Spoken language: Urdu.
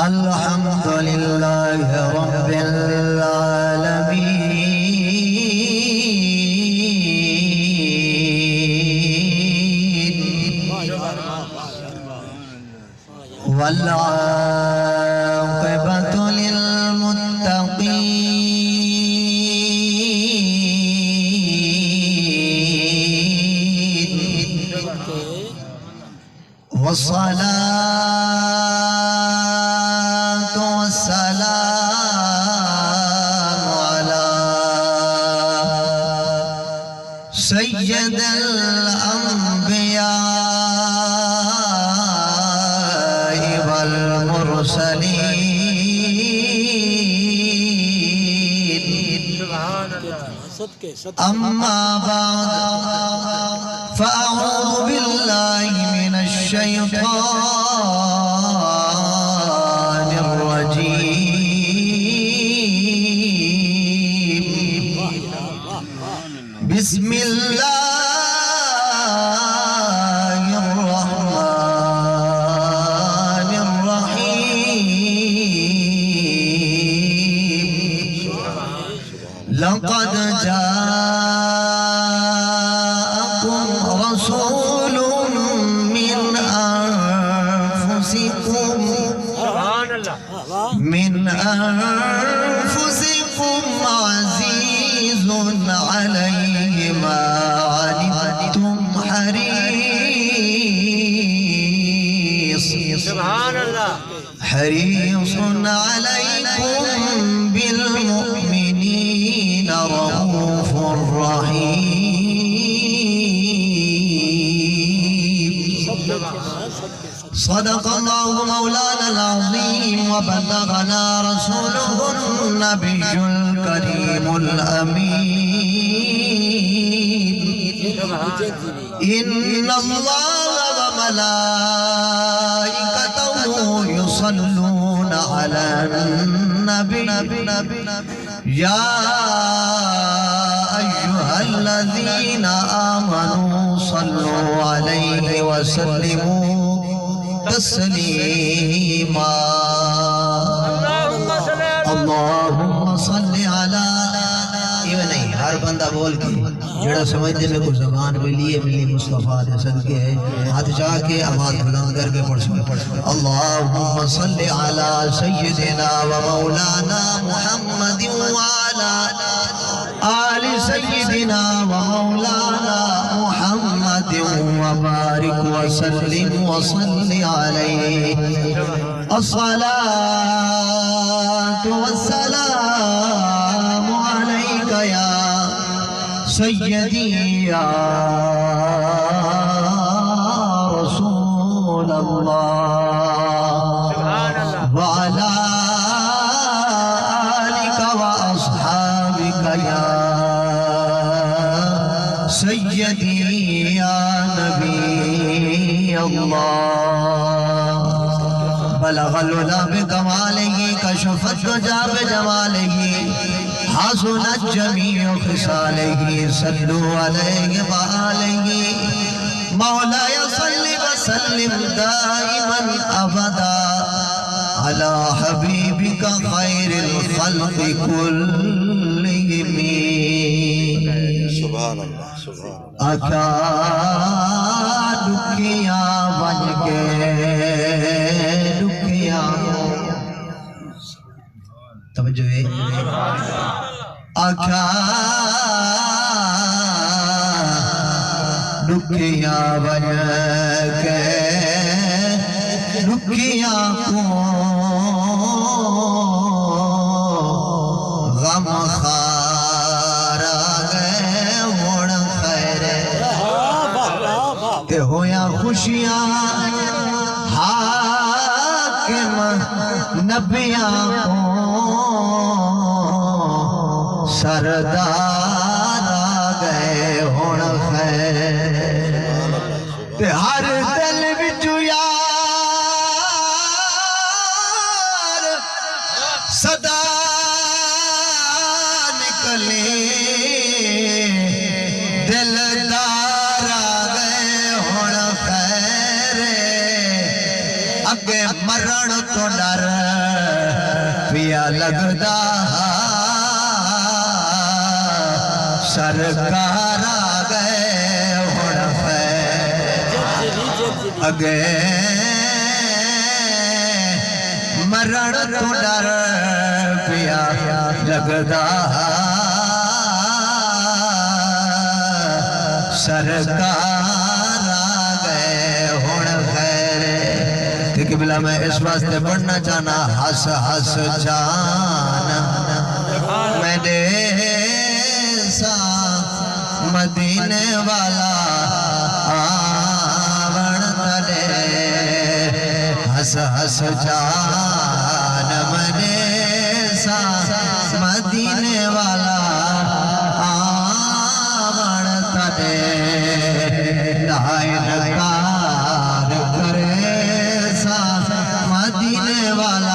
الحمد لله رب العالمين والعاقبة للمتقين والصلاة والسلام على سيد الأنبياء والمرسلين أما بعد فأعوذ بالله من الشيطان الرجيم بسم الله الرحمن الرحيم لقد جاءكم رسول من أنفسكم عزيز عليه ما عنتم حريص عليكم بالمؤمنين رؤوف رحيم صدق الله مولانا العظيم وبلغنا رسوله النبي الكريم الأمين إن الله وملائكته يصلون على النبي يا أيها الذين آمنوا صلوا عليه وسلموا تسلیما اللہم صلی علی یہ نہیں ہر بندہ بول کے جڑا سمجھتے میں کچھ زبان پہ لیے ملی مصطفیٰ دے صدقے ہے ہاتھ چاہ کے آواز بلند کر کے پڑھ سکے اللہم صلی علی سیدنا و مولانا محمد وعلا آل سیدنا و مولانا محمد وبارك وسلم وصل عليه الصلاة والسلام عليك يا سيدي يا رسول الله وعلى آلك وأصحابك يا سيدي يا نبي الله بلغ العلا بكماله كشف الدجى بجماله حسنت جميع خصاله صلوا عليه وآله مولاي صل وسلم دائما أبدا على حبيبك خير الخلق كلهم سبحان اللہ آقا دکھیا بن کے دکھیا توجہ ہے آقا دکھیا بن کے دکھیا کو غم خار ہویا خوشیاں حاکم نبیاں کو سردار آگئے ہون خیر تے ہر دل بچو یار صدا نکلے دلدار آگئے ہون خیر اگے مرن تو ڈر پیا لگدا سرکار آ گئے ہن اگے مرن تو ڈر پیا لگدا سرکار آ گئے ہن خیر تے قبلہ میں اس واسطے پڑھنا چاہنا ہس ہس جان میں دے سا مدینے والا آون تلے ہس ہس جان میں دے سا مدینے والا آون تلے انکار کرے سا مدینے والا